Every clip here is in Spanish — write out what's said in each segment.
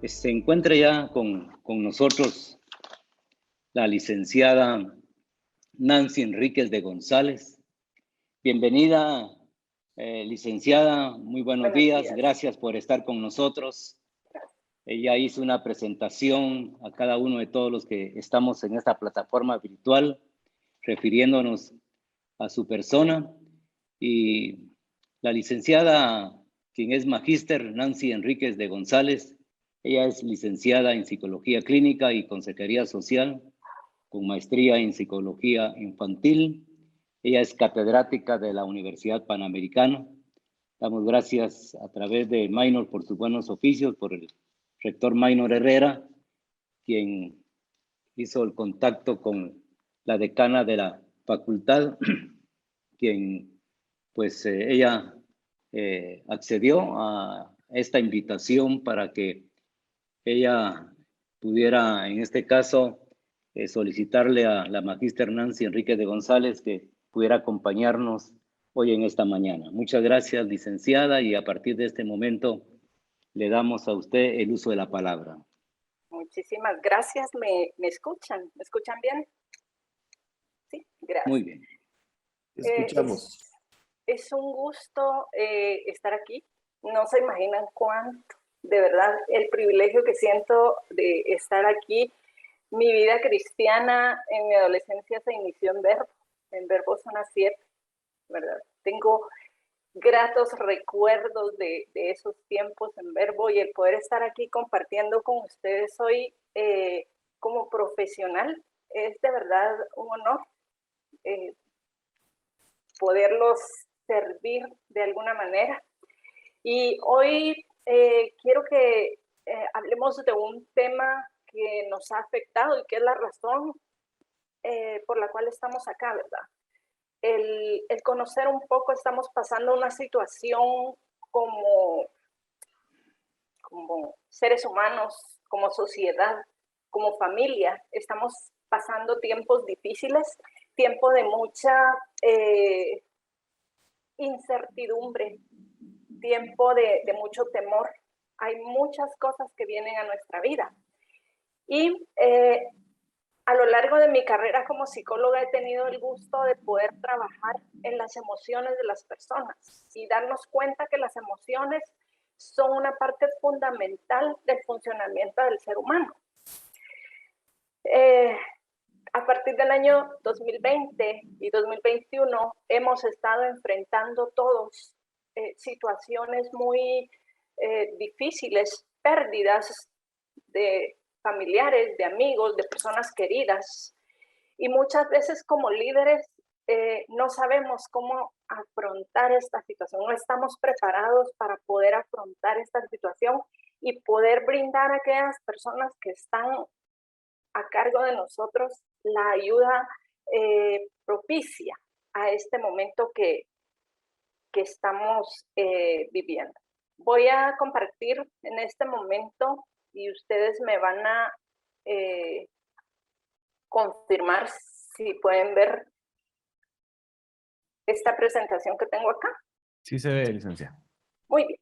Se encuentra ya con nosotros la licenciada Nancy Enríquez de González. Bienvenida, licenciada, muy buenos días. Gracias por estar con nosotros. Ella hizo una presentación a cada uno de todos los que estamos en esta plataforma virtual, refiriéndonos a su persona. Y la licenciada, quien es magíster, Nancy Enríquez de González, ella es licenciada en Psicología Clínica y Consejería Social, con maestría en Psicología Infantil. Ella es catedrática de la Universidad Panamericana. Damos gracias a través de Maynor por sus buenos oficios, por el rector Maynor Herrera, quien hizo el contacto con la decana de la facultad, quien pues ella accedió a esta invitación para que ella pudiera, en este caso, solicitarle a la magíster Nancy Enríquez de González que pudiera acompañarnos hoy en esta mañana. Muchas gracias, licenciada, y a partir de este momento le damos a usted el uso de la palabra. Muchísimas gracias. ¿Me escuchan? ¿Me escuchan bien? Sí, gracias. Muy bien. Escuchamos. Es un gusto estar aquí. No se imaginan cuánto, de verdad, el privilegio que siento de estar aquí. Mi vida cristiana en mi adolescencia se inició en Verbo Zona 7, ¿verdad? Tengo gratos recuerdos de esos tiempos en Verbo, y el poder estar aquí compartiendo con ustedes hoy como profesional es de verdad un honor poderlos servir de alguna manera. Y hoy quiero que hablemos de un tema que nos ha afectado y que es la razón por la cual estamos acá, ¿verdad? El conocer un poco, estamos pasando una situación como seres humanos, como sociedad, como familia. Estamos pasando tiempos difíciles, tiempo de mucha incertidumbre, tiempo de mucho temor. Hay muchas cosas que vienen a nuestra vida. Y a lo largo de mi carrera como psicóloga he tenido el gusto de poder trabajar en las emociones de las personas y darnos cuenta que las emociones son una parte fundamental del funcionamiento del ser humano. A partir del año 2020 y 2021 hemos estado enfrentando todos situaciones muy difíciles, pérdidas de familiares, de amigos, de personas queridas. Y muchas veces como líderes no sabemos cómo afrontar esta situación, no estamos preparados para poder afrontar esta situación y poder brindar a aquellas personas que están a cargo de nosotros la ayuda propicia a este momento que estamos viviendo. Voy a compartir en este momento y ustedes me van a confirmar si pueden ver esta presentación que tengo acá. Sí se ve, licenciada. Muy bien.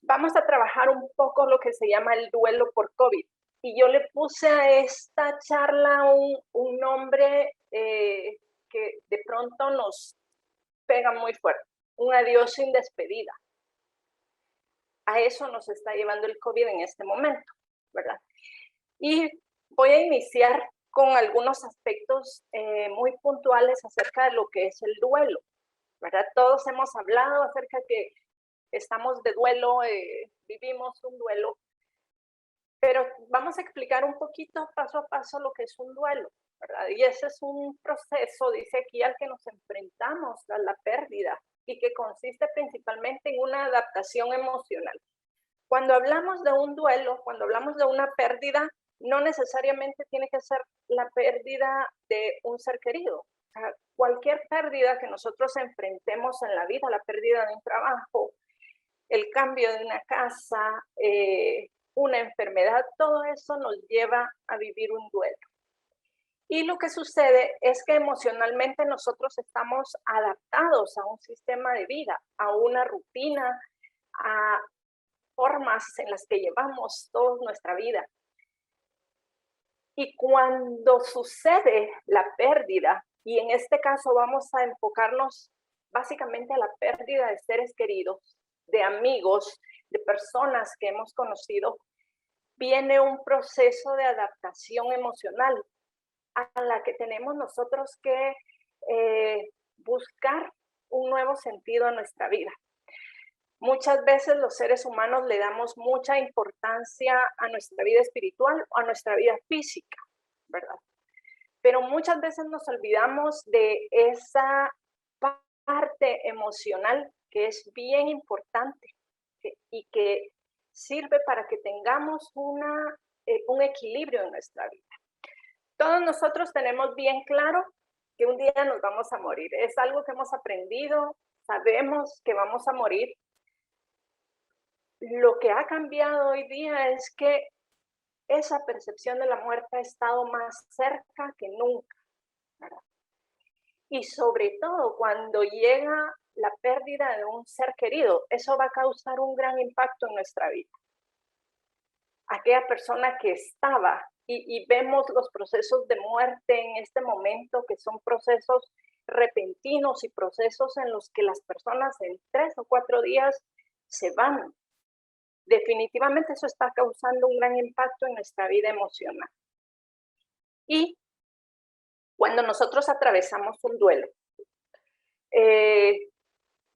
Vamos a trabajar un poco lo que se llama el duelo por COVID. Y yo le puse a esta charla un nombre que de pronto nos pega muy fuerte. Un adiós sin despedida. A eso nos está llevando el COVID en este momento, ¿verdad? Y voy a iniciar con algunos aspectos muy puntuales acerca de lo que es el duelo, ¿verdad? Todos hemos hablado acerca de que estamos de duelo, vivimos un duelo, pero vamos a explicar un poquito paso a paso lo que es un duelo, ¿verdad? Y ese es un proceso, dice aquí, al que nos enfrentamos a la pérdida y que consiste principalmente en una adaptación emocional. Cuando hablamos de un duelo, cuando hablamos de una pérdida, no necesariamente tiene que ser la pérdida de un ser querido. O sea, cualquier pérdida que nosotros enfrentemos en la vida, la pérdida de un trabajo, el cambio de una casa, una enfermedad, todo eso nos lleva a vivir un duelo. Y lo que sucede es que emocionalmente nosotros estamos adaptados a un sistema de vida, a una rutina, a formas en las que llevamos toda nuestra vida. Y cuando sucede la pérdida, y en este caso vamos a enfocarnos básicamente a la pérdida de seres queridos, de amigos, de personas que hemos conocido, viene un proceso de adaptación emocional a la que tenemos nosotros que buscar un nuevo sentido a nuestra vida. Muchas veces los seres humanos le damos mucha importancia a nuestra vida espiritual o a nuestra vida física, ¿verdad? Pero muchas veces nos olvidamos de esa parte emocional que es bien importante y que sirve para que tengamos un equilibrio en nuestra vida. Todos nosotros tenemos bien claro que un día nos vamos a morir. Es algo que hemos aprendido, sabemos que vamos a morir. Lo que ha cambiado hoy día es que esa percepción de la muerte ha estado más cerca que nunca, ¿verdad? Y sobre todo cuando llega la pérdida de un ser querido, eso va a causar un gran impacto en nuestra vida. Aquella persona que estaba, y vemos los procesos de muerte en este momento, que son procesos repentinos y procesos en los que las personas en 3 o 4 días se van. Definitivamente eso está causando un gran impacto en nuestra vida emocional. Y cuando nosotros atravesamos un duelo,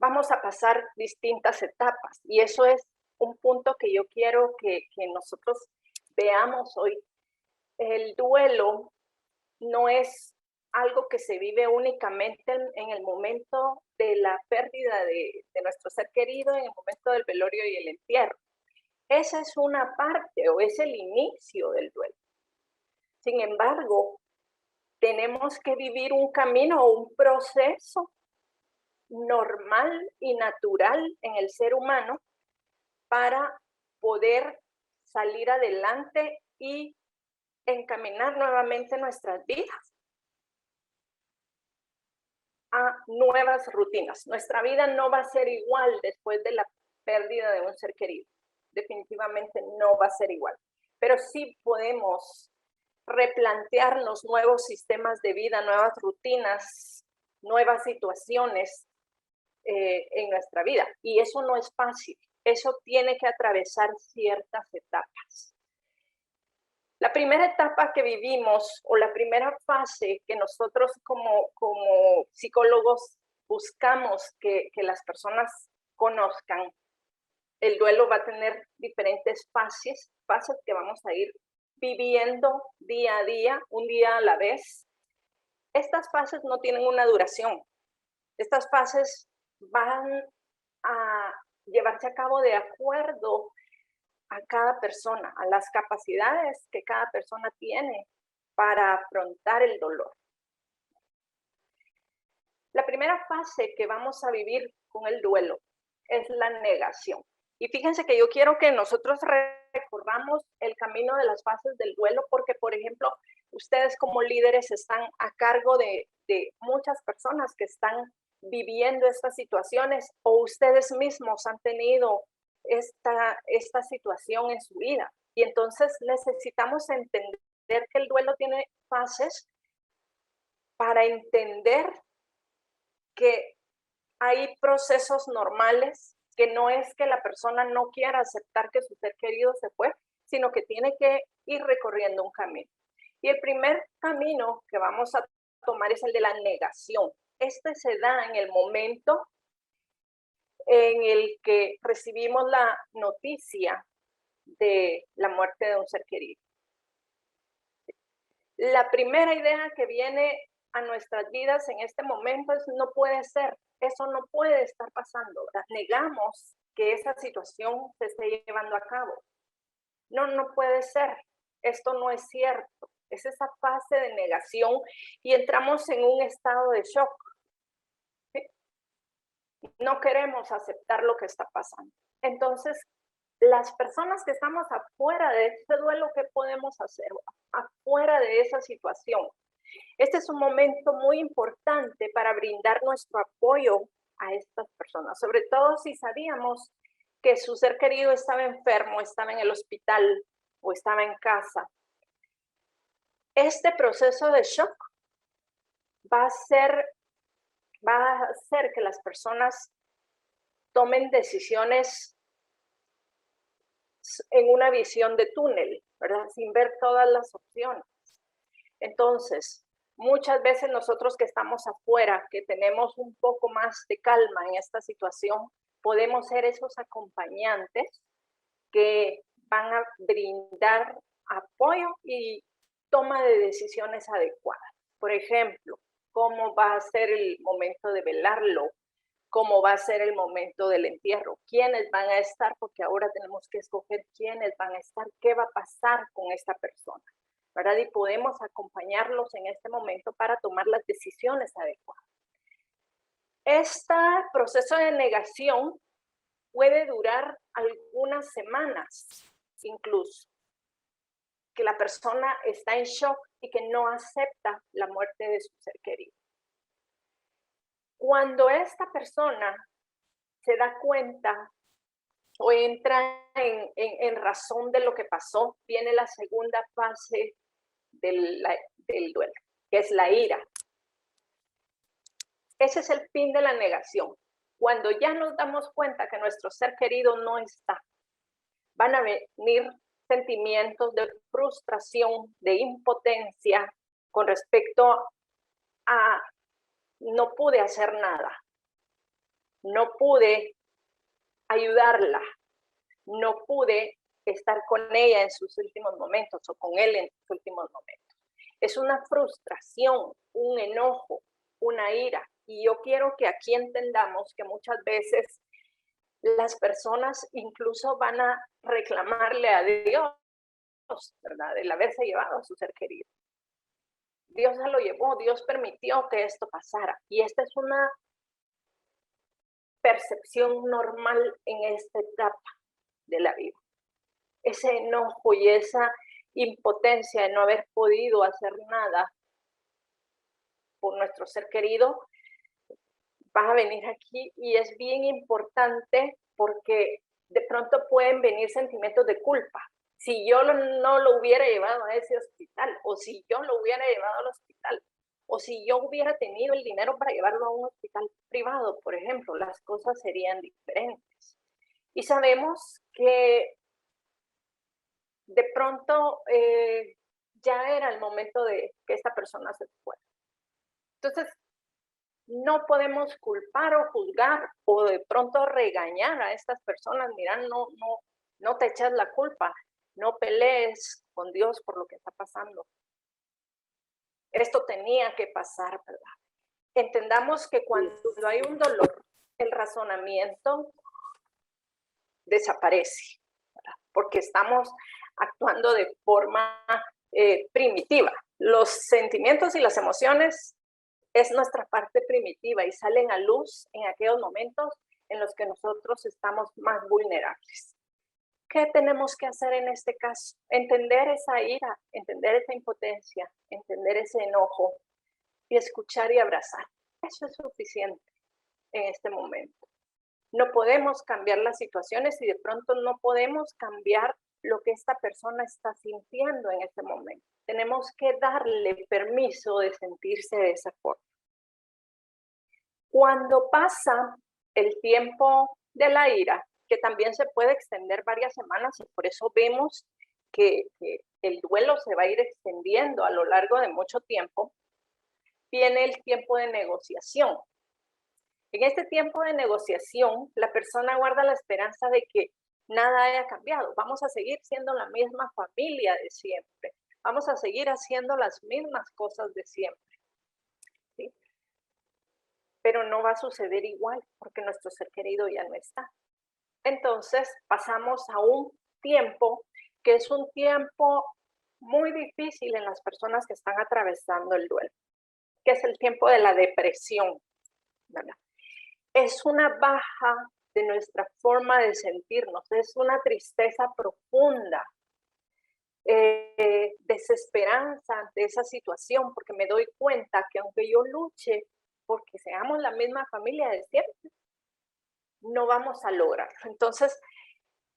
vamos a pasar distintas etapas, y eso es un punto que yo quiero que nosotros veamos hoy. El duelo no es algo que se vive únicamente en el momento de la pérdida de nuestro ser querido, en el momento del velorio y el entierro. Esa es una parte o es el inicio del duelo. Sin embargo, tenemos que vivir un camino o un proceso normal y natural en el ser humano para poder salir adelante y encaminar nuevamente nuestras vidas a nuevas rutinas. Nuestra vida no va a ser igual después de la pérdida de un ser querido. Definitivamente no va a ser igual. Pero sí podemos replantearnos nuevos sistemas de vida, nuevas rutinas, nuevas situaciones en nuestra vida. Y eso no es fácil. Eso tiene que atravesar ciertas etapas. La primera etapa que vivimos, o la primera fase que nosotros como psicólogos buscamos que las personas conozcan, el duelo va a tener diferentes fases que vamos a ir viviendo día a día, un día a la vez. Estas fases no tienen una duración. Estas fases van a llevarse a cabo de acuerdo a cada persona, a las capacidades que cada persona tiene para afrontar el dolor. La primera fase que vamos a vivir con el duelo es la negación. Y fíjense que yo quiero que nosotros recordamos el camino de las fases del duelo, porque, por ejemplo, ustedes como líderes están a cargo de muchas personas que están viviendo estas situaciones, o ustedes mismos han tenido esta situación en su vida. Y entonces necesitamos entender que el duelo tiene fases para entender que hay procesos normales, que no es que la persona no quiera aceptar que su ser querido se fue, sino que tiene que ir recorriendo un camino. Y el primer camino que vamos a tomar es el de la negación. Este se da en el momento en el que recibimos la noticia de la muerte de un ser querido. La primera idea que viene a nuestras vidas en este momento es: no puede ser, eso no puede estar pasando, ¿verdad? Negamos que esa situación se esté llevando a cabo. No puede ser, esto no es cierto. Es esa fase de negación y entramos en un estado de shock. ¿Sí? No queremos aceptar lo que está pasando. Entonces, las personas que estamos afuera de este duelo, ¿qué podemos hacer? Afuera de esa situación. Este es un momento muy importante para brindar nuestro apoyo a estas personas, sobre todo si sabíamos que su ser querido estaba enfermo, estaba en el hospital o estaba en casa. Este proceso de shock va a hacer que las personas tomen decisiones en una visión de túnel, ¿verdad? Sin ver todas las opciones. Entonces, muchas veces nosotros que estamos afuera, que tenemos un poco más de calma en esta situación, podemos ser esos acompañantes que van a brindar apoyo y toma de decisiones adecuadas. Por ejemplo, cómo va a ser el momento de velarlo, cómo va a ser el momento del entierro, quiénes van a estar, porque ahora tenemos que escoger quiénes van a estar, qué va a pasar con esta persona, ¿verdad? Y podemos acompañarlos en este momento para tomar las decisiones adecuadas. Este proceso de negación puede durar algunas semanas, incluso, que la persona está en shock y que no acepta la muerte de su ser querido. Cuando esta persona se da cuenta o entra en razón de lo que pasó, viene la segunda fase del duelo, que es la ira. Ese es el fin de la negación. Cuando ya nos damos cuenta que nuestro ser querido no está, van a venir sentimientos de frustración, de impotencia con respecto a no pude hacer nada, no pude ayudarla, no pude estar con ella en sus últimos momentos o con él en sus últimos momentos. Es una frustración, un enojo, una ira. Y yo quiero que aquí entendamos que muchas veces las personas incluso van a reclamarle a Dios, ¿verdad? El haberse llevado a su ser querido. Dios se lo llevó, Dios permitió que esto pasara. Y esta es una percepción normal en esta etapa de la vida. Ese enojo y esa impotencia de no haber podido hacer nada por nuestro ser querido va a venir aquí, y es bien importante porque de pronto pueden venir sentimientos de culpa. Si yo no lo hubiera llevado a ese hospital, o si yo lo hubiera llevado al hospital, o si yo hubiera tenido el dinero para llevarlo a un hospital privado, por ejemplo, las cosas serían diferentes. Y sabemos que de pronto ya era el momento de que esta persona se fuera. Entonces, no podemos culpar o juzgar o de pronto regañar a estas personas. Mira, no te echas la culpa, no pelees con Dios por lo que está pasando. Esto tenía que pasar, ¿verdad? Entendamos que cuando hay un dolor, el razonamiento desaparece, ¿verdad? Porque estamos actuando de forma primitiva. Los sentimientos y las emociones es nuestra parte primitiva y salen a luz en aquellos momentos en los que nosotros estamos más vulnerables. ¿Qué tenemos que hacer en este caso? Entender esa ira, entender esa impotencia, entender ese enojo y escuchar y abrazar. Eso es suficiente en este momento. No podemos cambiar las situaciones y de pronto no podemos cambiar lo que esta persona está sintiendo en este momento. Tenemos que darle permiso de sentirse de esa forma. Cuando pasa el tiempo de la ira, que también se puede extender varias semanas, y por eso vemos que el duelo se va a ir extendiendo a lo largo de mucho tiempo, viene el tiempo de negociación. En este tiempo de negociación, la persona guarda la esperanza de que nada haya cambiado. Vamos a seguir siendo la misma familia de siempre. Vamos a seguir haciendo las mismas cosas de siempre. ¿Sí? Pero no va a suceder igual porque nuestro ser querido ya no está. Entonces pasamos a un tiempo que es un tiempo muy difícil en las personas que están atravesando el duelo, que es el tiempo de la depresión, ¿verdad? Es una baja de nuestra forma de sentirnos, es una tristeza profunda, desesperanza ante esa situación, porque me doy cuenta que aunque yo luche porque seamos la misma familia de siempre, no vamos a lograrlo. Entonces,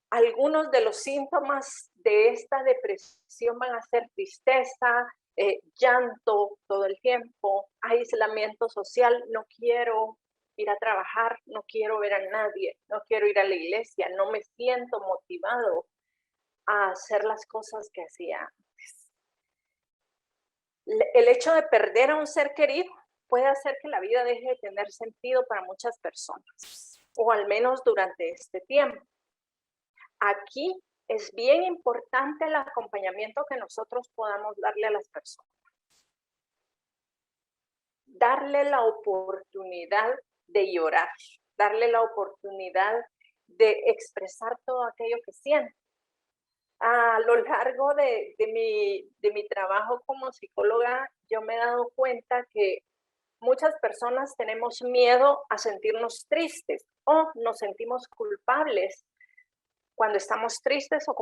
Algunos de los síntomas de esta depresión van a ser tristeza, llanto todo el tiempo, aislamiento social, no quiero ir a trabajar, no quiero ver a nadie, no quiero ir a la iglesia, no me siento motivado a hacer las cosas que hacía antes. El hecho de perder a un ser querido puede hacer que la vida deje de tener sentido para muchas personas, o al menos durante este tiempo. Aquí es bien importante el acompañamiento que nosotros podamos darle a las personas. Darle la oportunidad de llorar, darle la oportunidad de expresar todo aquello que siente. A lo largo de mi trabajo como psicóloga, yo me he dado cuenta que muchas personas tenemos miedo a sentirnos tristes o nos sentimos culpables cuando estamos tristes o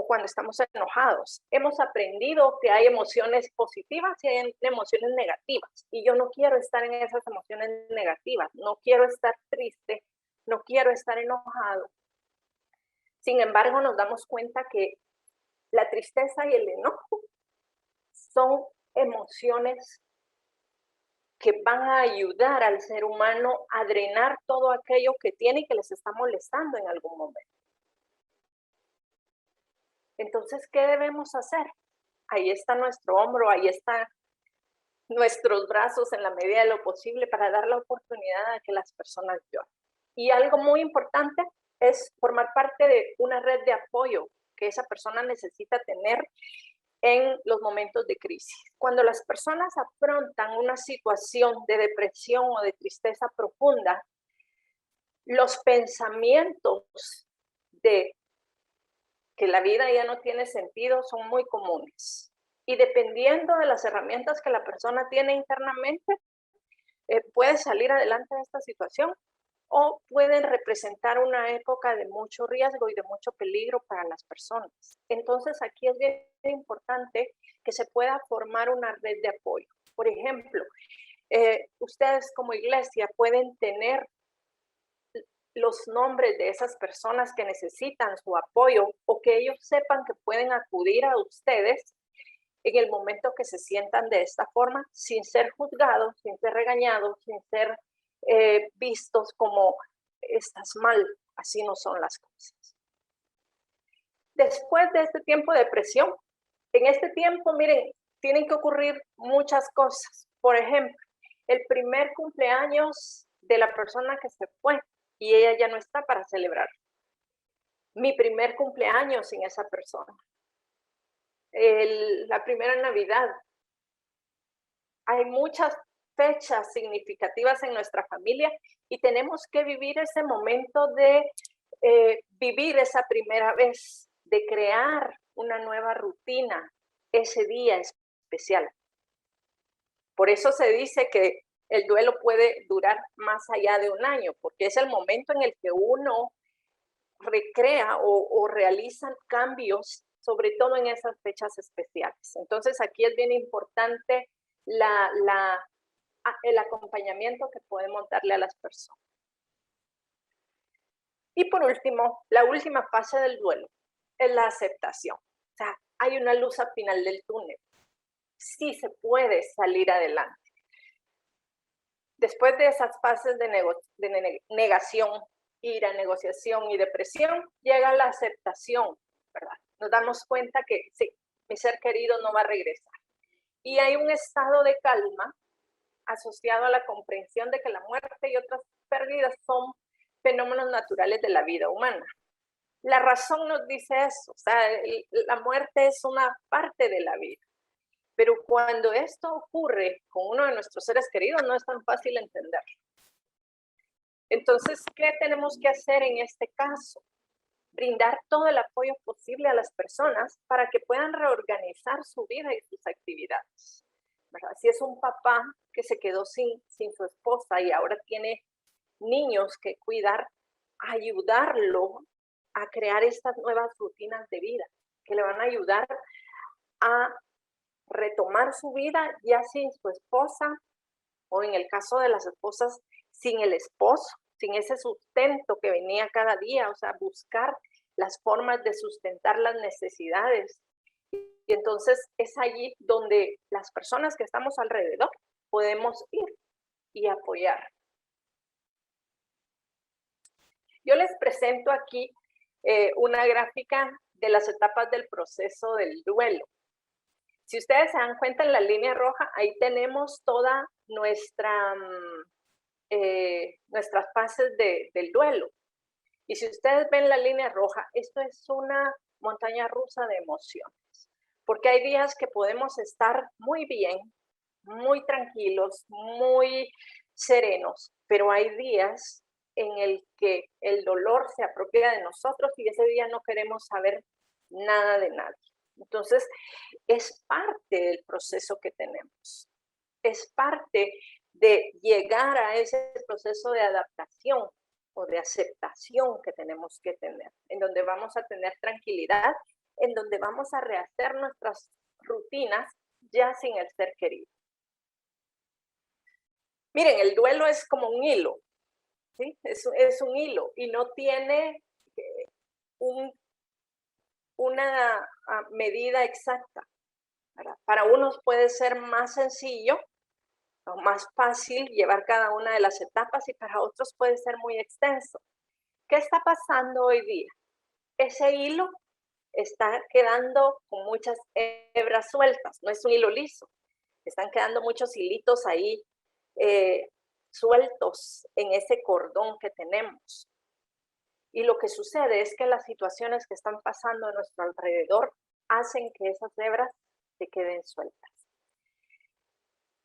cuando estamos enojados. Hemos aprendido que hay emociones positivas y hay emociones negativas. Y yo no quiero estar en esas emociones negativas. No quiero estar triste. No quiero estar enojado. Sin embargo, nos damos cuenta que la tristeza y el enojo son emociones que van a ayudar al ser humano a drenar todo aquello que tiene y que les está molestando en algún momento. Entonces, ¿qué debemos hacer? Ahí está nuestro hombro, ahí están nuestros brazos en la medida de lo posible para dar la oportunidad a que las personas lloren. Y algo muy importante es formar parte de una red de apoyo que esa persona necesita tener en los momentos de crisis. Cuando las personas afrontan una situación de depresión o de tristeza profunda, los pensamientos de que la vida ya no tiene sentido son muy comunes. Y dependiendo de las herramientas que la persona tiene internamente, puede salir adelante de esta situación o pueden representar una época de mucho riesgo y de mucho peligro para las personas. Entonces, aquí es bien importante que se pueda formar una red de apoyo. Por ejemplo, ustedes como iglesia pueden tener los nombres de esas personas que necesitan su apoyo o que ellos sepan que pueden acudir a ustedes en el momento que se sientan de esta forma, sin ser juzgados, sin ser regañados, sin ser vistos como estás mal, así no son las cosas. Después de este tiempo de depresión, en este tiempo, miren, tienen que ocurrir muchas cosas. Por ejemplo, el primer cumpleaños de la persona que se fue y ella ya no está para celebrar. Mi primer cumpleaños sin esa persona. La primera Navidad. Hay muchas fechas significativas en nuestra familia y tenemos que vivir ese momento de vivir esa primera vez, de crear una nueva rutina ese día especial. Por eso se dice que el duelo puede durar más allá de un año, porque es el momento en el que uno recrea o realizan cambios, sobre todo en esas fechas especiales. Entonces, aquí es bien importante el acompañamiento que podemos darle a las personas. Y por último, la última fase del duelo es la aceptación. O sea, hay una luz al final del túnel. Sí se puede salir adelante. Después de esas fases de negación, ira, negociación y depresión, llega la aceptación, ¿verdad? Nos damos cuenta que sí, mi ser querido no va a regresar. Y hay un estado de calma asociado a la comprensión de que la muerte y otras pérdidas son fenómenos naturales de la vida humana. La razón nos dice eso, o sea, la muerte es una parte de la vida. Pero cuando esto ocurre con uno de nuestros seres queridos, no es tan fácil entenderlo. Entonces, ¿qué tenemos que hacer en este caso? Brindar todo el apoyo posible a las personas para que puedan reorganizar su vida y sus actividades, ¿verdad? Si es un papá que se quedó sin su esposa y ahora tiene niños que cuidar, ayudarlo a crear estas nuevas rutinas de vida que le van a ayudar a retomar su vida ya sin su esposa o en el caso de las esposas sin el esposo, sin ese sustento que venía cada día, o sea, buscar las formas de sustentar las necesidades. Y entonces es allí donde las personas que estamos alrededor podemos ir y apoyar. Yo les presento aquí una gráfica de las etapas del proceso del duelo. Si ustedes se dan cuenta en la línea roja, ahí tenemos toda nuestras fases del duelo. Y si ustedes ven la línea roja, esto es una montaña rusa de emociones. Porque hay días que podemos estar muy bien, muy tranquilos, muy serenos, pero hay días en el que el dolor se apropia de nosotros y ese día no queremos saber nada de nadie. Entonces, es parte del proceso que tenemos. Es parte de llegar a ese proceso de adaptación o de aceptación que tenemos que tener, en donde vamos a tener tranquilidad, en donde vamos a rehacer nuestras rutinas ya sin el ser querido. Miren, el duelo es como un hilo, ¿sí? Es un hilo y no tiene una medida exacta, ¿verdad? Para unos puede ser más sencillo o más fácil llevar cada una de las etapas y para otros puede ser muy extenso. ¿Qué está pasando hoy día? Ese hilo está quedando con muchas hebras sueltas, no es un hilo liso, están quedando muchos hilitos ahí sueltos en ese cordón que tenemos. Y lo que sucede es que las situaciones que están pasando a nuestro alrededor hacen que esas hebras se queden sueltas.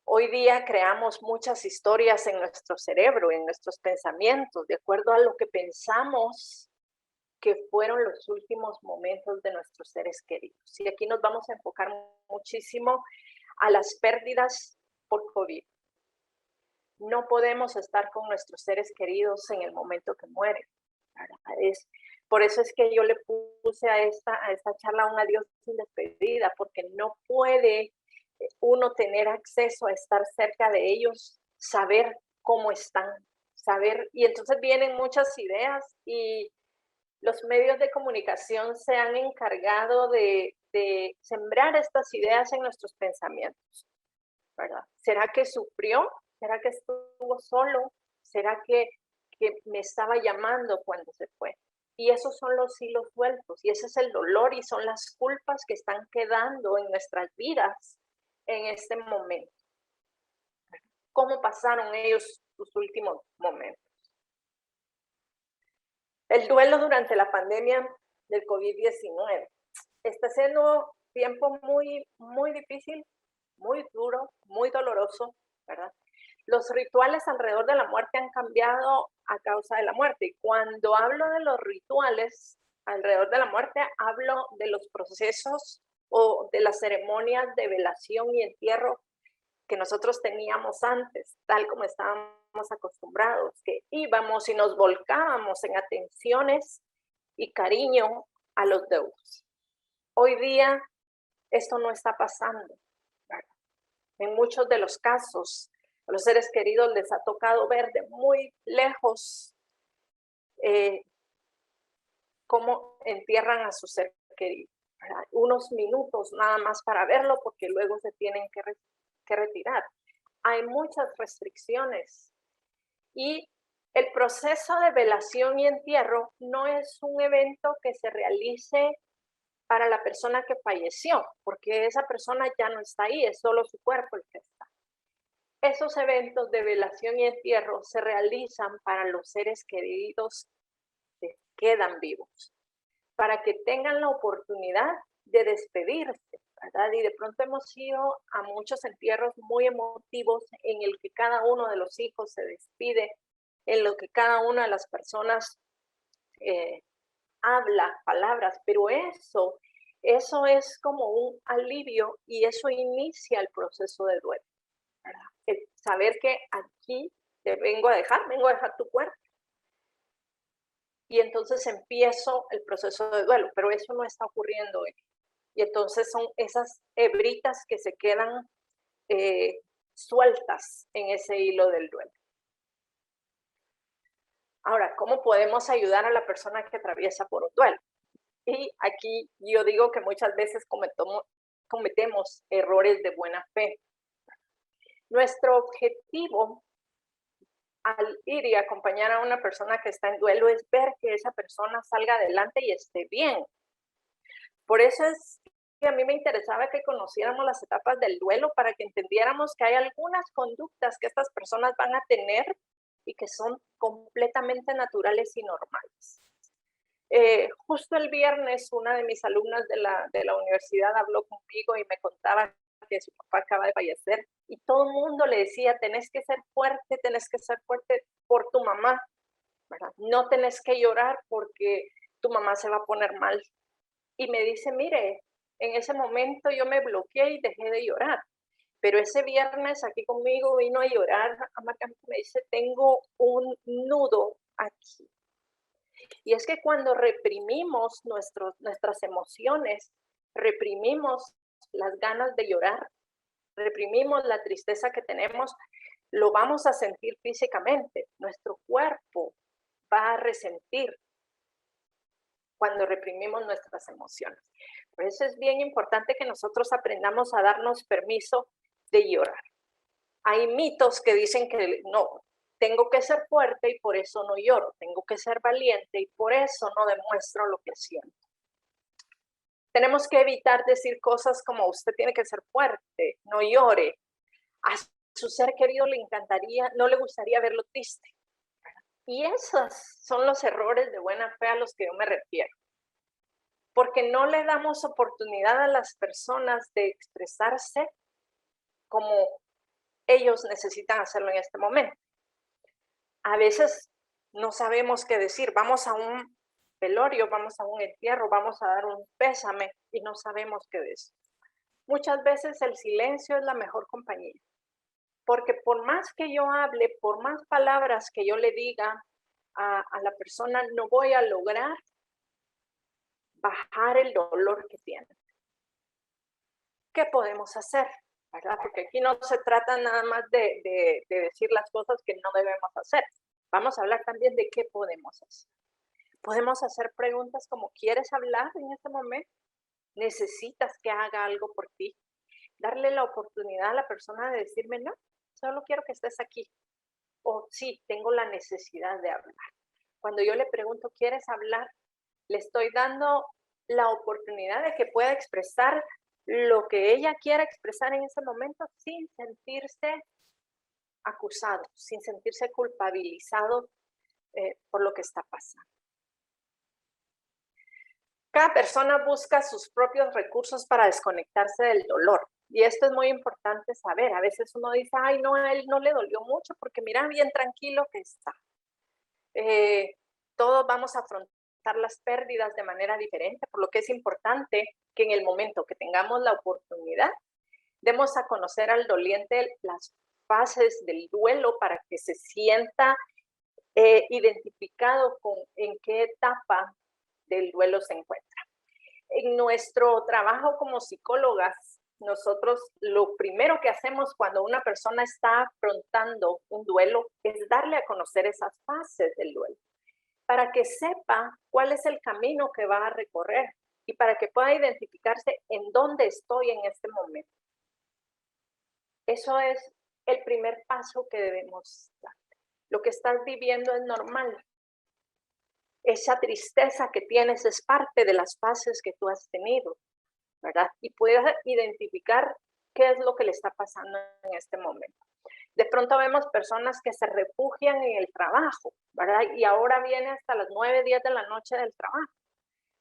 Hoy día creamos muchas historias en nuestro cerebro, en nuestros pensamientos, de acuerdo a lo que pensamos que fueron los últimos momentos de nuestros seres queridos. Y aquí nos vamos a enfocar muchísimo a las pérdidas por COVID. No podemos estar con nuestros seres queridos en el momento que mueren. Por eso es que yo le puse a esta charla un adiós sin despedida, porque no puede uno tener acceso a estar cerca de ellos, saber cómo están, saber, y entonces vienen muchas ideas y los medios de comunicación se han encargado de sembrar estas ideas en nuestros pensamientos, ¿verdad? ¿Será que sufrió? ¿Será que estuvo solo? ¿Será que me estaba llamando cuando se fue? Y esos son los hilos sueltos, y ese es el dolor y son las culpas que están quedando en nuestras vidas en este momento. ¿Cómo pasaron ellos sus últimos momentos? El duelo durante la pandemia del COVID-19 está siendo tiempo muy, muy difícil, muy duro, muy doloroso, ¿verdad? Los rituales alrededor de la muerte han cambiado a causa de la muerte. Y cuando hablo de los rituales alrededor de la muerte, hablo de los procesos o de las ceremonias de velación y entierro que nosotros teníamos antes, tal como estábamos acostumbrados, que íbamos y nos volcábamos en atenciones y cariño a los deudos. Hoy día esto no está pasando, ¿verdad? En muchos de los casos, a los seres queridos les ha tocado ver de muy lejos cómo entierran a su ser querido, ¿verdad? Unos minutos nada más para verlo porque luego se tienen que retirar. Hay muchas restricciones y el proceso de velación y entierro no es un evento que se realice para la persona que falleció, porque esa persona ya no está ahí, es solo su cuerpo el que está. Esos eventos de velación y entierro se realizan para los seres queridos que quedan vivos, para que tengan la oportunidad de despedirse, ¿verdad? Y de pronto hemos ido a muchos entierros muy emotivos en el que cada uno de los hijos se despide, en lo que cada una de las personas habla palabras, pero eso es como un alivio y eso inicia el proceso de duelo, ¿verdad? El saber que aquí te vengo a dejar tu cuerpo. Y entonces empiezo el proceso de duelo, pero eso no está ocurriendo hoy. Y entonces son esas hebritas que se quedan sueltas en ese hilo del duelo. Ahora, ¿cómo podemos ayudar a la persona que atraviesa por un duelo? Y aquí yo digo que muchas veces cometemos errores de buena fe. Nuestro objetivo al ir y acompañar a una persona que está en duelo es ver que esa persona salga adelante y esté bien. Por eso es que a mí me interesaba que conociéramos las etapas del duelo para que entendiéramos que hay algunas conductas que estas personas van a tener y que son completamente naturales y normales. Justo el viernes una de mis alumnas de la universidad habló conmigo y me contaba que su papá acaba de fallecer y todo el mundo le decía, tenés que ser fuerte por tu mamá, ¿verdad? No tenés que llorar porque tu mamá se va a poner mal. Y me dice, mire, en ese momento yo me bloqueé y dejé de llorar. Pero ese viernes aquí conmigo vino a llorar, me dice, tengo un nudo aquí. Y es que cuando reprimimos nuestras emociones, reprimimos las ganas de llorar, reprimimos la tristeza que tenemos, lo vamos a sentir físicamente. Nuestro cuerpo va a resentir cuando reprimimos nuestras emociones. Por eso es bien importante que nosotros aprendamos a darnos permiso de llorar. Hay mitos que dicen que no, tengo que ser fuerte y por eso no lloro, tengo que ser valiente y por eso no demuestro lo que siento. Tenemos que evitar decir cosas como usted tiene que ser fuerte, no llore. A su ser querido no le gustaría verlo triste. Y esos son los errores de buena fe a los que yo me refiero. Porque no le damos oportunidad a las personas de expresarse como ellos necesitan hacerlo en este momento. A veces no sabemos qué decir, vamos a un velorio, vamos a un entierro, vamos a dar un pésame y no sabemos qué decir. Muchas veces el silencio es la mejor compañía, porque por más que yo hable, por más palabras que yo le diga a la persona, no voy a lograr bajar el dolor que tiene. ¿Qué podemos hacer? ¿Verdad? Porque aquí no se trata nada más de decir las cosas que no debemos hacer. Vamos a hablar también de qué podemos hacer. Podemos hacer preguntas como, ¿quieres hablar en este momento? ¿Necesitas que haga algo por ti? Darle la oportunidad a la persona de decirme, no, solo quiero que estés aquí. O sí, tengo la necesidad de hablar. Cuando yo le pregunto, ¿quieres hablar? Le estoy dando la oportunidad de que pueda expresar lo que ella quiera expresar en ese momento sin sentirse acusado, sin sentirse culpabilizado por lo que está pasando. Cada persona busca sus propios recursos para desconectarse del dolor. Y esto es muy importante saber. A veces uno dice, ay, no, a él no le dolió mucho porque mira bien tranquilo que está. Todos vamos a afrontar las pérdidas de manera diferente, por lo que es importante que en el momento que tengamos la oportunidad, demos a conocer al doliente las fases del duelo para que se sienta identificado con en qué etapa del duelo se encuentra. En nuestro trabajo como psicólogas, nosotros lo primero que hacemos cuando una persona está afrontando un duelo es darle a conocer esas fases del duelo, para que sepa cuál es el camino que va a recorrer y para que pueda identificarse en dónde estoy en este momento. Eso es el primer paso que debemos dar. Lo que estás viviendo es normal. Esa tristeza que tienes es parte de las fases que tú has tenido, ¿verdad? Y puedes identificar qué es lo que le está pasando en este momento. De pronto vemos personas que se refugian en el trabajo, ¿verdad? Y ahora viene hasta las 9, 10 de la noche del trabajo,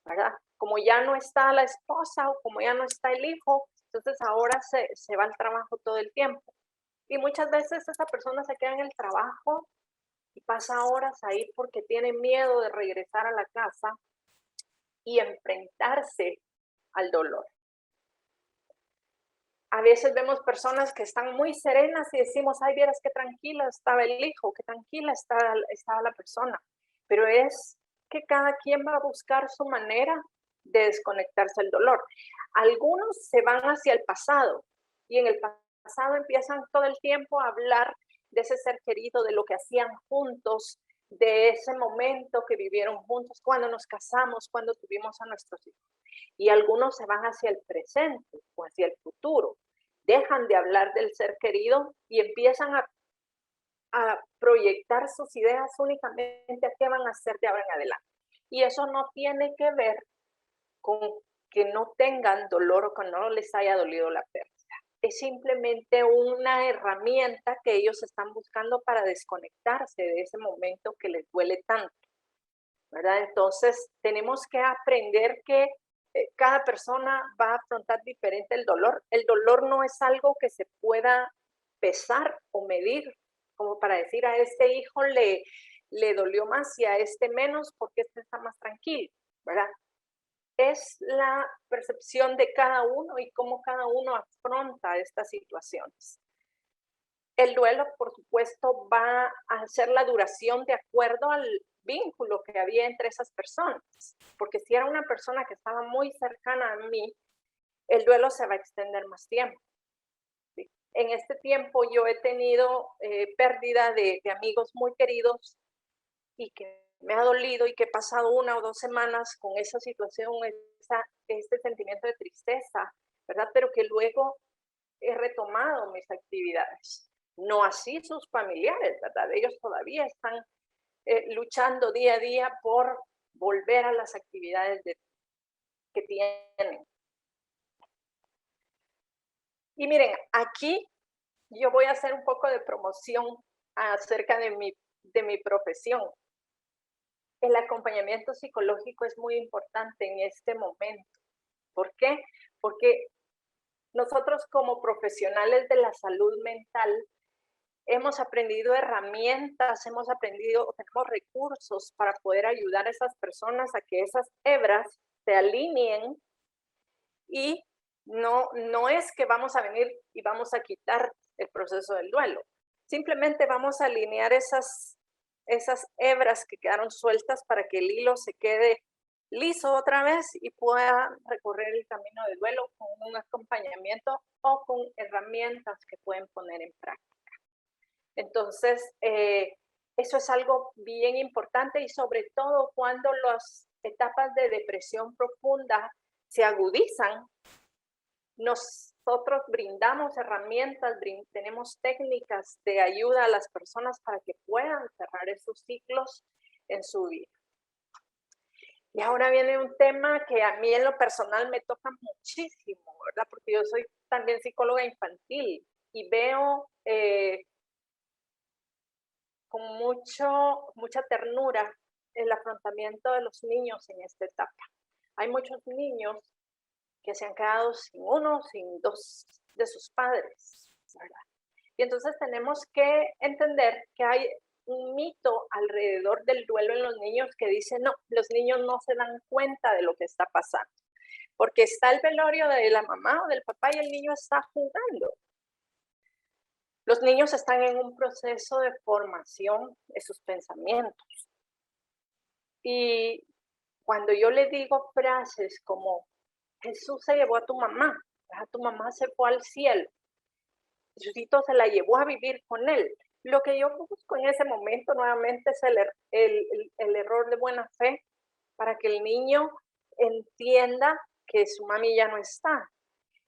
¿verdad? Como ya no está la esposa o como ya no está el hijo, entonces ahora se va al trabajo todo el tiempo. Y muchas veces esa persona se queda en el trabajo y pasa horas ahí porque tiene miedo de regresar a la casa y enfrentarse al dolor. A veces vemos personas que están muy serenas y decimos, ay, vieras qué tranquila estaba el hijo, qué tranquila estaba la persona. Pero es que cada quien va a buscar su manera de desconectarse del dolor. Algunos se van hacia el pasado y en el pasado empiezan todo el tiempo a hablar de ese ser querido, de lo que hacían juntos, de ese momento que vivieron juntos, cuando nos casamos, cuando tuvimos a nuestros hijos. Y algunos se van hacia el presente o hacia el futuro. Dejan de hablar del ser querido y empiezan a proyectar sus ideas únicamente a qué van a hacer de ahora en adelante. Y eso no tiene que ver con que no tengan dolor o que no les haya dolido la pérdida. Es simplemente una herramienta que ellos están buscando para desconectarse de ese momento que les duele tanto, ¿verdad? Entonces, tenemos que aprender que cada persona va a afrontar diferente el dolor. El dolor no es algo que se pueda pesar o medir, como para decir a este hijo le dolió más y a este menos porque este está más tranquilo, ¿verdad? Es la percepción de cada uno y cómo cada uno afronta estas situaciones. El duelo, por supuesto, va a ser la duración de acuerdo al vínculo que había entre esas personas, porque si era una persona que estaba muy cercana a mí, el duelo se va a extender más tiempo. ¿Sí? En este tiempo yo he tenido pérdida de amigos muy queridos y que me ha dolido y que he pasado 1 o 2 semanas con esa situación, este sentimiento de tristeza, ¿verdad? Pero que luego he retomado mis actividades. No así sus familiares, ¿verdad? Ellos todavía están luchando día a día por volver a las actividades que tienen. Y miren, aquí yo voy a hacer un poco de promoción acerca de mi profesión. El acompañamiento psicológico es muy importante en este momento. ¿Por qué? Porque nosotros como profesionales de la salud mental hemos aprendido herramientas, tenemos recursos para poder ayudar a esas personas a que esas hebras se alineen y no es que vamos a venir y vamos a quitar el proceso del duelo. Simplemente vamos a alinear esas hebras que quedaron sueltas para que el hilo se quede liso otra vez y pueda recorrer el camino del duelo con un acompañamiento o con herramientas que pueden poner en práctica. Entonces, eso es algo bien importante y sobre todo cuando las etapas de depresión profunda se agudizan, nosotros brindamos herramientas, tenemos técnicas de ayuda a las personas para que puedan cerrar esos ciclos en su vida. Y ahora viene un tema que a mí en lo personal me toca muchísimo, ¿verdad? Porque yo soy también psicóloga infantil y veo con mucha ternura el afrontamiento de los niños en esta etapa. Hay muchos niños que se han quedado sin uno, sin dos de sus padres, ¿verdad? Y entonces tenemos que entender que hay un mito alrededor del duelo en los niños que dice, no, los niños no se dan cuenta de lo que está pasando, porque está el velorio de la mamá o del papá y el niño está jugando. Los niños están en un proceso de formación de sus pensamientos. Y cuando yo le digo frases como, Jesús se llevó a tu mamá se fue al cielo, Jesucito se la llevó a vivir con él. Lo que yo busco en ese momento nuevamente es el error de buena fe para que el niño entienda que su mami ya no está.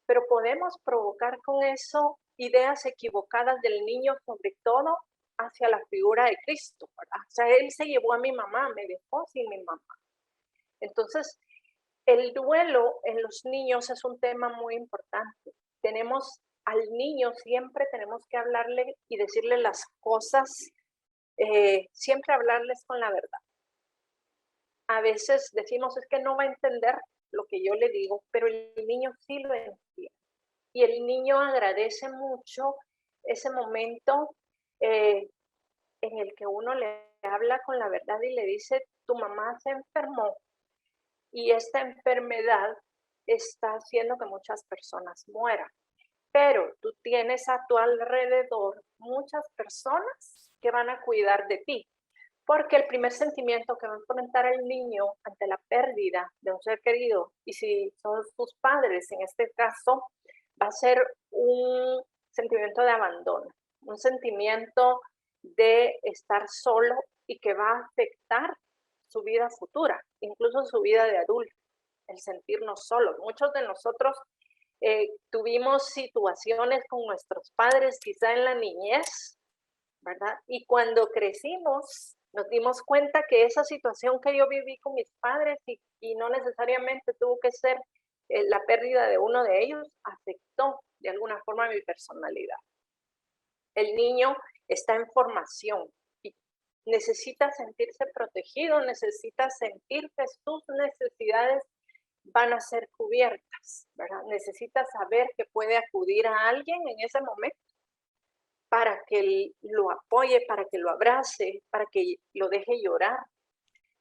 Pero podemos provocar con eso ideas equivocadas del niño, sobre todo hacia la figura de Cristo, ¿verdad? O sea, él se llevó a mi mamá, me dejó sin mi mamá. Entonces, el duelo en los niños es un tema muy importante. Al niño siempre tenemos que hablarle y decirle las cosas, siempre hablarles con la verdad. A veces decimos, es que no va a entender lo que yo le digo, pero el niño sí lo entiende. Y el niño agradece mucho ese momento en el que uno le habla con la verdad y le dice, tu mamá se enfermó y esta enfermedad está haciendo que muchas personas mueran. Pero tú tienes a tu alrededor muchas personas que van a cuidar de ti. Porque el primer sentimiento que va a enfrentar el niño ante la pérdida de un ser querido, y si son sus padres en este caso, va a ser un sentimiento de abandono, un sentimiento de estar solo y que va a afectar su vida futura, incluso su vida de adulto, el sentirnos solos. Muchos de nosotros tuvimos situaciones con nuestros padres, quizá en la niñez, ¿verdad? Y cuando crecimos, nos dimos cuenta que esa situación que yo viví con mis padres y no necesariamente tuvo que ser la pérdida de uno de ellos, afectó de alguna forma mi personalidad. El niño está en formación y necesita sentirse protegido, necesita sentir que sus necesidades van a ser cubiertas, ¿verdad? Necesita saber que puede acudir a alguien en ese momento para que lo apoye, para que lo abrace, para que lo deje llorar,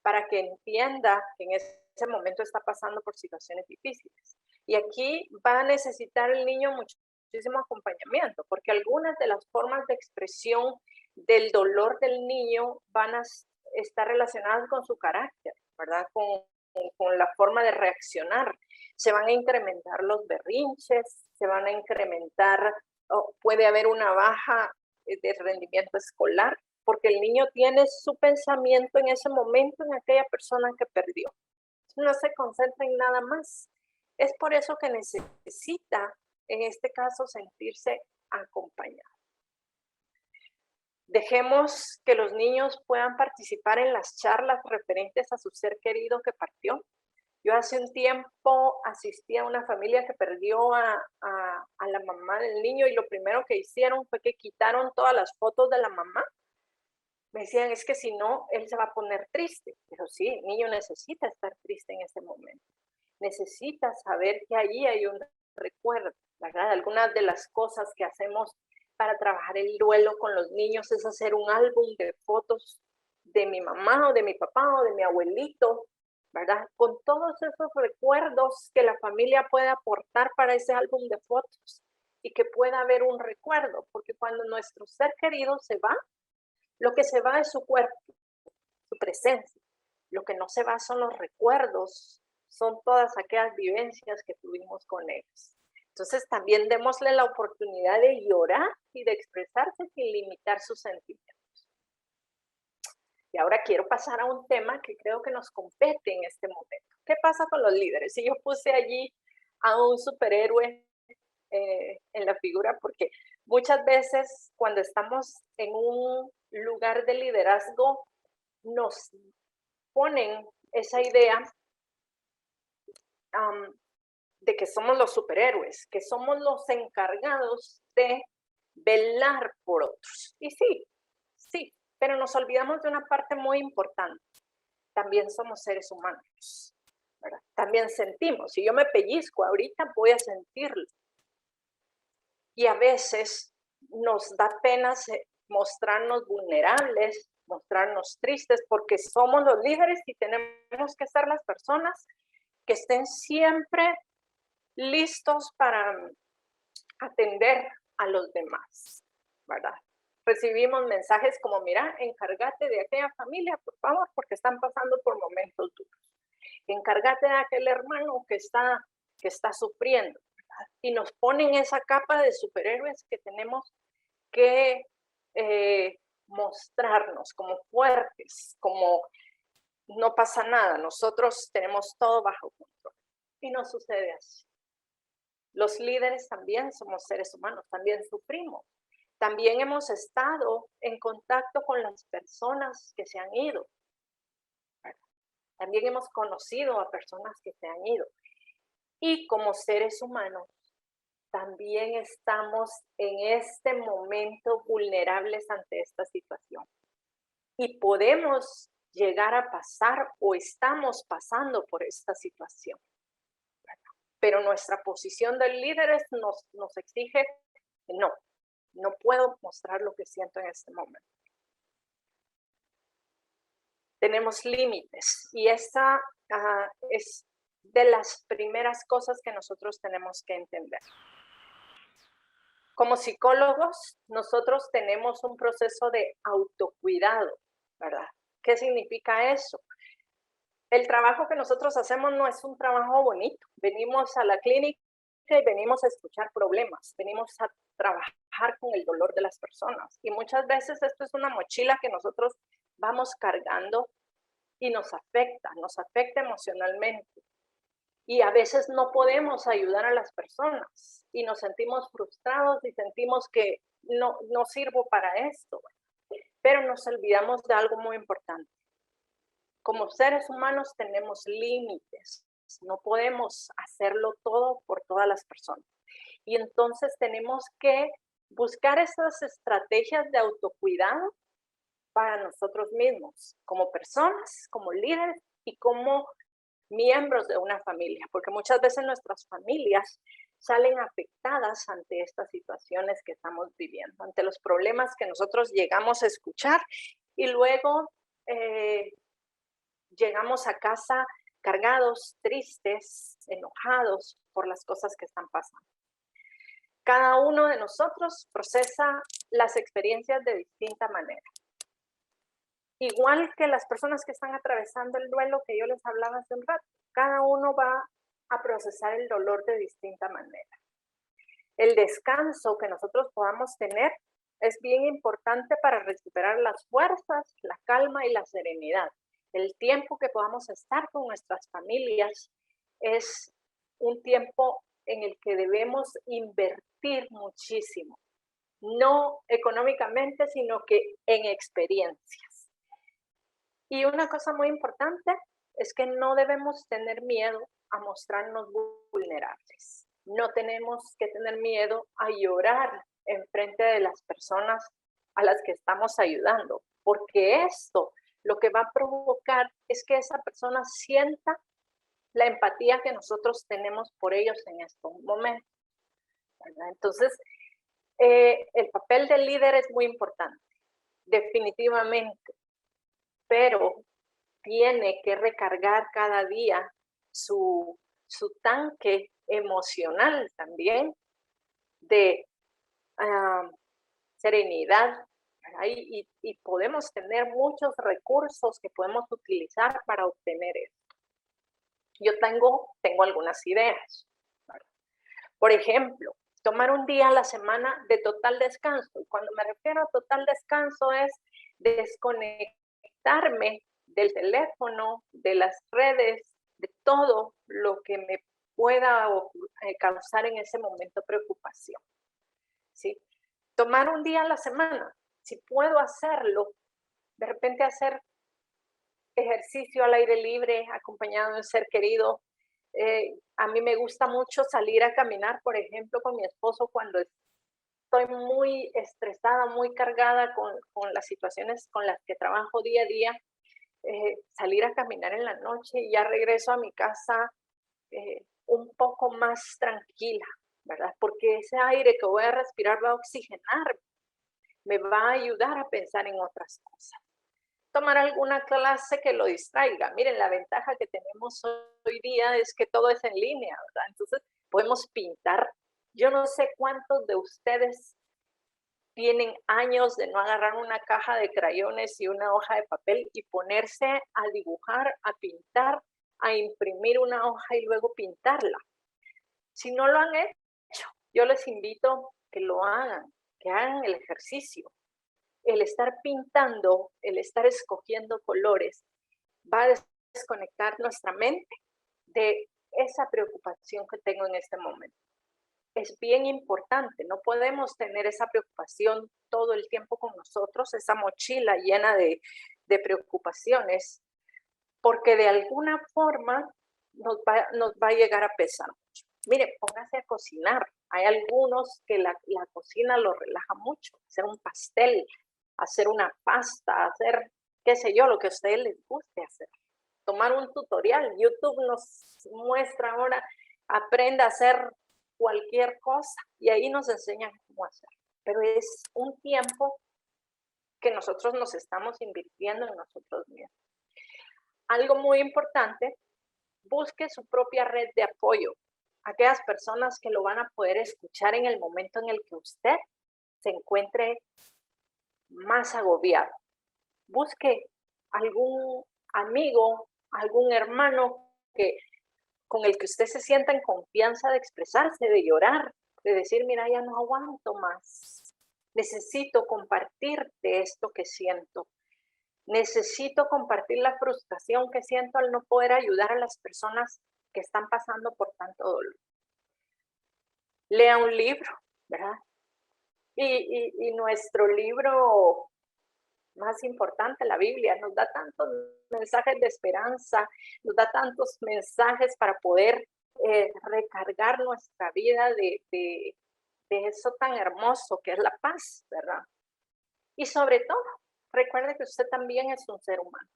para que entienda que en ese momento está pasando por situaciones difíciles. Y aquí va a necesitar el niño muchísimo acompañamiento, porque algunas de las formas de expresión del dolor del niño van a estar relacionadas con su carácter, ¿verdad? Con la forma de reaccionar. Se van a incrementar los berrinches, se van a incrementar, puede haber una baja de rendimiento escolar, porque el niño tiene su pensamiento en ese momento en aquella persona que perdió. No se concentra en nada más. Es por eso que necesita, en este caso, sentirse acompañado. Dejemos que los niños puedan participar en las charlas referentes a su ser querido que partió. Yo hace un tiempo asistí a una familia que perdió a la mamá del niño y lo primero que hicieron fue que quitaron todas las fotos de la mamá. Me decían, es que si no, él se va a poner triste. Pero sí, el niño necesita estar triste en ese momento. Necesita saber que allí hay un recuerdo, ¿verdad? Algunas de las cosas que hacemos para trabajar el duelo con los niños es hacer un álbum de fotos de mi mamá o de mi papá o de mi abuelito, ¿verdad? Con todos esos recuerdos que la familia puede aportar para ese álbum de fotos y que pueda haber un recuerdo, porque cuando nuestro ser querido se va, lo que se va es su cuerpo, su presencia. Lo que no se va son los recuerdos, son todas aquellas vivencias que tuvimos con ellos. Entonces también démosle la oportunidad de llorar y de expresarse sin limitar sus sentimientos. Y ahora quiero pasar a un tema que creo que nos compete en este momento. ¿Qué pasa con los líderes? Y yo puse allí a un superhéroe en la figura porque muchas veces cuando estamos en un lugar de liderazgo nos ponen esa idea de que somos los superhéroes, que somos los encargados de velar por otros. Y sí, pero nos olvidamos de una parte muy importante. También somos seres humanos, ¿verdad? También sentimos. Si yo me pellizco ahorita, voy a sentirlo. Y a veces nos da pena mostrarnos vulnerables, mostrarnos tristes, porque somos los líderes y tenemos que ser las personas que estén siempre listos para atender a los demás, ¿verdad? Recibimos mensajes como, mira, encárgate de aquella familia, por favor, porque están pasando por momentos duros. Encárgate de aquel hermano que está sufriendo, ¿verdad? Y nos ponen esa capa de superhéroes que tenemos que mostrarnos como fuertes, como no pasa nada, nosotros tenemos todo bajo control. Y no sucede así. Los líderes también somos seres humanos, también sufrimos. También hemos estado en contacto con las personas que se han ido. También hemos conocido a personas que se han ido. Y como seres humanos, también estamos en este momento vulnerables ante esta situación. Y podemos llegar a pasar o estamos pasando por esta situación. Pero nuestra posición de líderes nos exige, no puedo mostrar lo que siento en este momento. Tenemos límites y esa es de las primeras cosas que nosotros tenemos que entender. Como psicólogos, nosotros tenemos un proceso de autocuidado, ¿verdad? ¿Qué significa eso? El trabajo que nosotros hacemos no es un trabajo bonito. Venimos a la clínica y venimos a escuchar problemas, venimos a trabajar con el dolor de las personas. Y muchas veces esto es una mochila que nosotros vamos cargando y nos afecta emocionalmente. Y a veces no podemos ayudar a las personas y nos sentimos frustrados y sentimos que no sirvo para esto. Pero nos olvidamos de algo muy importante. Como seres humanos tenemos límites. No podemos hacerlo todo por todas las personas. Y entonces tenemos que buscar esas estrategias de autocuidado para nosotros mismos, como personas, como líderes y como miembros de una familia, porque muchas veces nuestras familias salen afectadas ante estas situaciones que estamos viviendo, ante los problemas que nosotros llegamos a escuchar y luego llegamos a casa cargados, tristes, enojados por las cosas que están pasando. Cada uno de nosotros procesa las experiencias de distinta manera. Igual que las personas que están atravesando el duelo que yo les hablaba hace un rato, cada uno va a procesar el dolor de distinta manera. El descanso que nosotros podamos tener es bien importante para recuperar las fuerzas, la calma y la serenidad. El tiempo que podamos estar con nuestras familias es un tiempo en el que debemos invertir muchísimo, no económicamente, sino que en experiencias. Y una cosa muy importante es que no debemos tener miedo a mostrarnos vulnerables. No tenemos que tener miedo a llorar en frente de las personas a las que estamos ayudando, porque esto lo que va a provocar es que esa persona sienta la empatía que nosotros tenemos por ellos en estos momentos, ¿verdad? Entonces, el papel del líder es muy importante, definitivamente, pero tiene que recargar cada día su tanque emocional también de serenidad, y podemos tener muchos recursos que podemos utilizar para obtener eso. Yo tengo algunas ideas, ¿verdad? Por ejemplo, tomar un día a la semana de total descanso. Y cuando me refiero a total descanso es desconectarme del teléfono, de las redes, de todo lo que me pueda causar en ese momento preocupación, ¿sí? Tomar un día a la semana, si puedo hacerlo, de repente hacer ejercicio al aire libre, acompañado de un ser querido. A mí me gusta mucho salir a caminar, por ejemplo, con mi esposo cuando estoy muy estresada, muy cargada con las situaciones con las que trabajo día a día. Salir a caminar en la noche y ya regreso a mi casa un poco más tranquila, ¿verdad? Porque ese aire que voy a respirar va a oxigenar, me va a ayudar a pensar en otras cosas. Tomar alguna clase que lo distraiga. Miren, la ventaja que tenemos hoy día es que todo es en línea, ¿verdad? Entonces podemos pintar. Yo no sé cuántos de ustedes tienen años de no agarrar una caja de crayones y una hoja de papel y ponerse a dibujar, a pintar, a imprimir una hoja y luego pintarla. Si no lo han hecho, yo les invito que lo hagan, que hagan el ejercicio. El estar pintando, el estar escogiendo colores, va a desconectar nuestra mente de esa preocupación que tengo en este momento. Es bien importante, no podemos tener esa preocupación todo el tiempo con nosotros, esa mochila llena de preocupaciones, porque de alguna forma nos va a llegar a pesar mucho. Mire, póngase a cocinar. Hay algunos que la cocina lo relaja mucho, hacer un pastel, hacer una pasta, hacer, qué sé yo, lo que a ustedes les guste hacer. Tomar un tutorial. YouTube nos muestra ahora, aprenda a hacer cualquier cosa y ahí nos enseñan cómo hacer. Pero es un tiempo que nosotros nos estamos invirtiendo en nosotros mismos. Algo muy importante, busque su propia red de apoyo. Aquellas personas que lo van a poder escuchar en el momento en el que usted se encuentre más agobiado. Busque algún amigo, algún hermano con el que usted se sienta en confianza de expresarse, de llorar, de decir, mira, ya no aguanto más. Necesito compartirte esto que siento. Necesito compartir la frustración que siento al no poder ayudar a las personas que están pasando por tanto dolor. Lea un libro, ¿verdad? Y nuestro libro más importante, la Biblia, nos da tantos mensajes de esperanza, nos da tantos mensajes para poder recargar nuestra vida de eso tan hermoso que es la paz, ¿verdad? Y sobre todo, recuerde que usted también es un ser humano.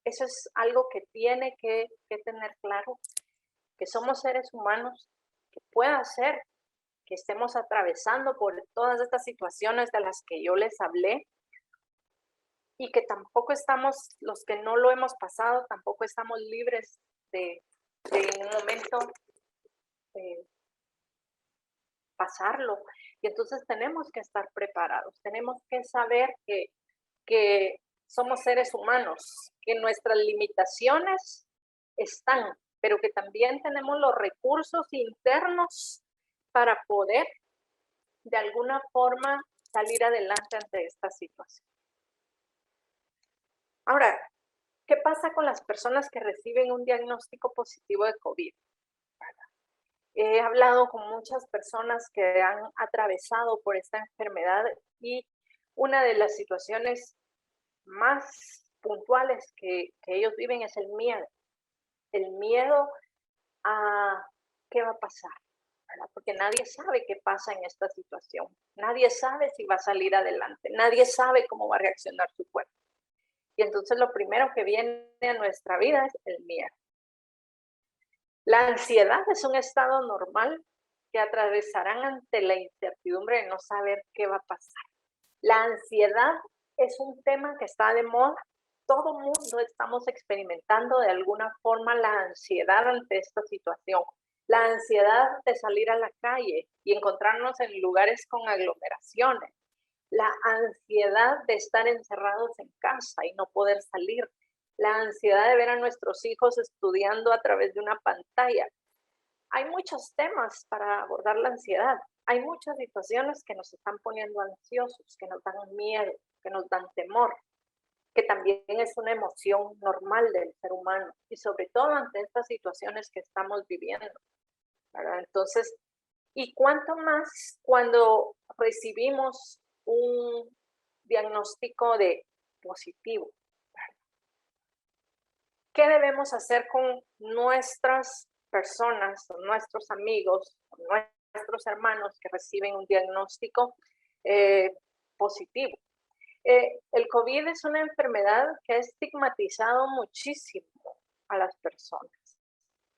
Eso es algo que tiene que tener claro, que somos seres humanos, que pueda ser que estemos atravesando por todas estas situaciones de las que yo les hablé y que tampoco estamos, los que no lo hemos pasado, tampoco estamos libres de en un momento pasarlo. Y entonces tenemos que estar preparados, tenemos que saber que somos seres humanos, que nuestras limitaciones están, pero que también tenemos los recursos internos para poder de alguna forma salir adelante ante esta situación. Ahora, ¿qué pasa con las personas que reciben un diagnóstico positivo de COVID? He hablado con muchas personas que han atravesado por esta enfermedad y una de las situaciones más puntuales que ellos viven es el miedo a qué va a pasar, ¿verdad? Porque nadie sabe qué pasa en esta situación, nadie sabe si va a salir adelante, nadie sabe cómo va a reaccionar su cuerpo. Y entonces lo primero que viene a nuestra vida es el miedo. La ansiedad es un estado normal que atravesarán ante la incertidumbre de no saber qué va a pasar. La ansiedad es un tema que está de moda. Todo mundo estamos experimentando de alguna forma la ansiedad ante esta situación. La ansiedad de salir a la calle y encontrarnos en lugares con aglomeraciones. La ansiedad de estar encerrados en casa y no poder salir. La ansiedad de ver a nuestros hijos estudiando a través de una pantalla. Hay muchos temas para abordar la ansiedad. Hay muchas situaciones que nos están poniendo ansiosos, que nos dan miedo, que nos dan temor, que también es una emoción normal del ser humano y sobre todo ante estas situaciones que estamos viviendo, ¿verdad? Entonces, ¿y cuánto más cuando recibimos un diagnóstico de positivo? ¿Qué debemos hacer con nuestras personas, o nuestros amigos, o nuestros hermanos que reciben un diagnóstico positivo? El COVID es una enfermedad que ha estigmatizado muchísimo a las personas,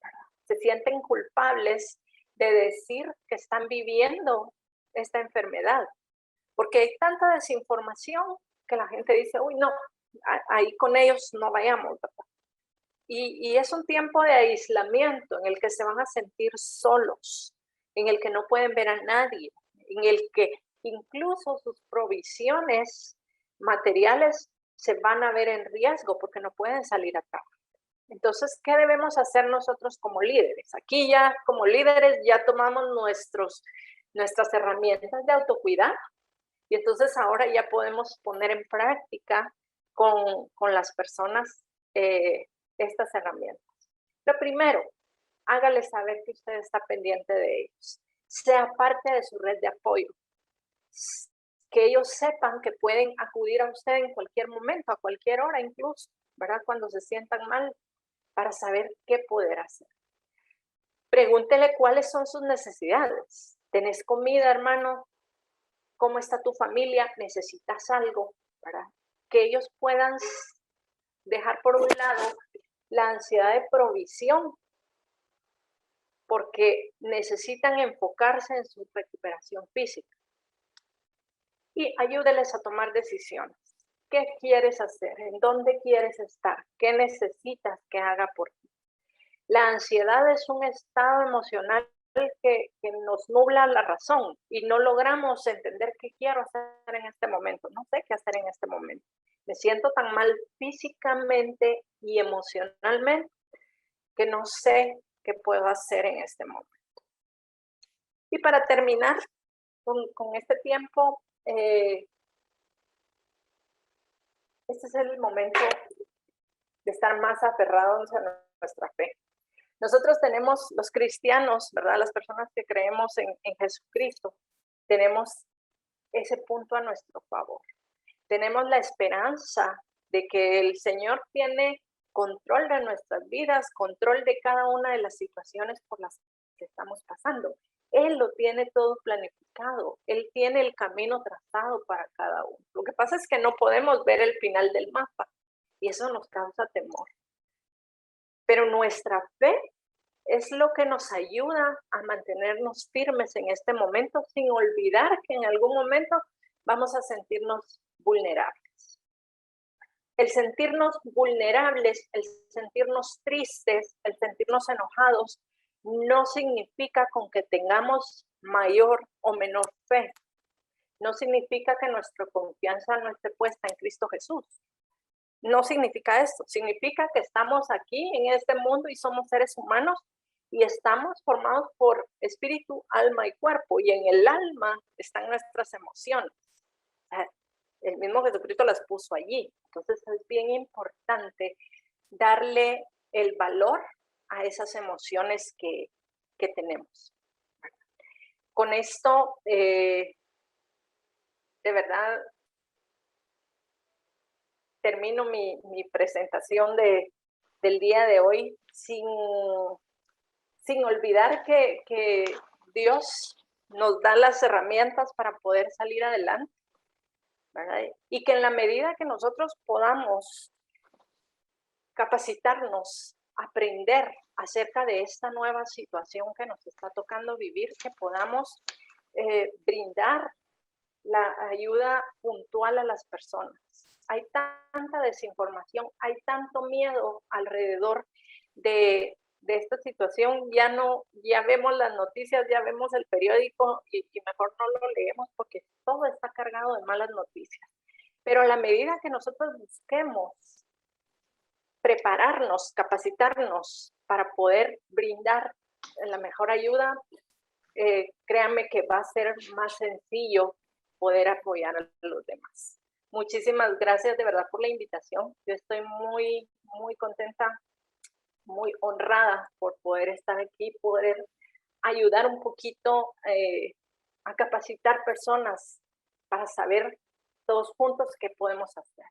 ¿verdad? Se sienten culpables de decir que están viviendo esta enfermedad, porque hay tanta desinformación que la gente dice, uy, no, ahí con ellos no vayamos, ¿verdad? Y es un tiempo de aislamiento en el que se van a sentir solos, en el que no pueden ver a nadie, en el que incluso sus provisiones materiales se van a ver en riesgo porque no pueden salir a trabajar. Entonces, ¿qué debemos hacer nosotros como líderes? Aquí ya como líderes ya tomamos nuestras herramientas de autocuidado y entonces ahora ya podemos poner en práctica con las personas estas herramientas. Lo primero, hágale saber que usted está pendiente de ellos. Sea parte de su red de apoyo. Que ellos sepan que pueden acudir a usted en cualquier momento, a cualquier hora incluso, ¿verdad? Cuando se sientan mal, para saber qué poder hacer. Pregúntele cuáles son sus necesidades. ¿Tenés comida, hermano? ¿Cómo está tu familia? ¿Necesitas algo? ¿Verdad? Que ellos puedan dejar por un lado la ansiedad de provisión, porque necesitan enfocarse en su recuperación física. Y ayúdeles a tomar decisiones. ¿Qué quieres hacer? ¿En dónde quieres estar? ¿Qué necesitas que haga por ti? La ansiedad es un estado emocional que nos nubla la razón y no logramos entender qué quiero hacer en este momento. No sé qué hacer en este momento. Me siento tan mal físicamente y emocionalmente que no sé qué puedo hacer en este momento. Y para terminar con este tiempo, Este es el momento de estar más aferrados a nuestra fe. Nosotros tenemos, los cristianos, ¿verdad? Las personas que creemos en Jesucristo, tenemos ese punto a nuestro favor. Tenemos la esperanza de que el Señor tiene control de nuestras vidas, control de cada una de las situaciones por las que estamos pasando. Él lo tiene todo planificado, Él tiene el camino trazado para cada uno. Lo que pasa es que no podemos ver el final del mapa y eso nos causa temor. Pero nuestra fe es lo que nos ayuda a mantenernos firmes en este momento sin olvidar que en algún momento vamos a sentirnos vulnerables. El sentirnos vulnerables, el sentirnos tristes, el sentirnos enojados, no significa con que tengamos mayor o menor fe. No significa que nuestra confianza no esté puesta en Cristo Jesús. No significa esto. Significa que estamos aquí en este mundo y somos seres humanos y estamos formados por espíritu, alma y cuerpo. Y en el alma están nuestras emociones. El mismo Jesucristo las puso allí. Entonces es bien importante darle el valor a esas emociones que tenemos. Con esto, de verdad, termino mi presentación del día de hoy sin olvidar que Dios nos da las herramientas para poder salir adelante, ¿verdad? Y que en la medida que nosotros podamos capacitarnos, aprender acerca de esta nueva situación que nos está tocando vivir, que podamos brindar la ayuda puntual a las personas. Hay tanta desinformación, hay tanto miedo alrededor de esta situación. Ya vemos las noticias, ya vemos el periódico y mejor no lo leemos porque todo está cargado de malas noticias. Pero a la medida que nosotros busquemos prepararnos, capacitarnos para poder brindar la mejor ayuda, créanme que va a ser más sencillo poder apoyar a los demás. Muchísimas gracias de verdad por la invitación. Yo estoy muy, muy contenta, muy honrada por poder estar aquí, poder ayudar un poquito a capacitar personas para saber todos juntos qué podemos hacer.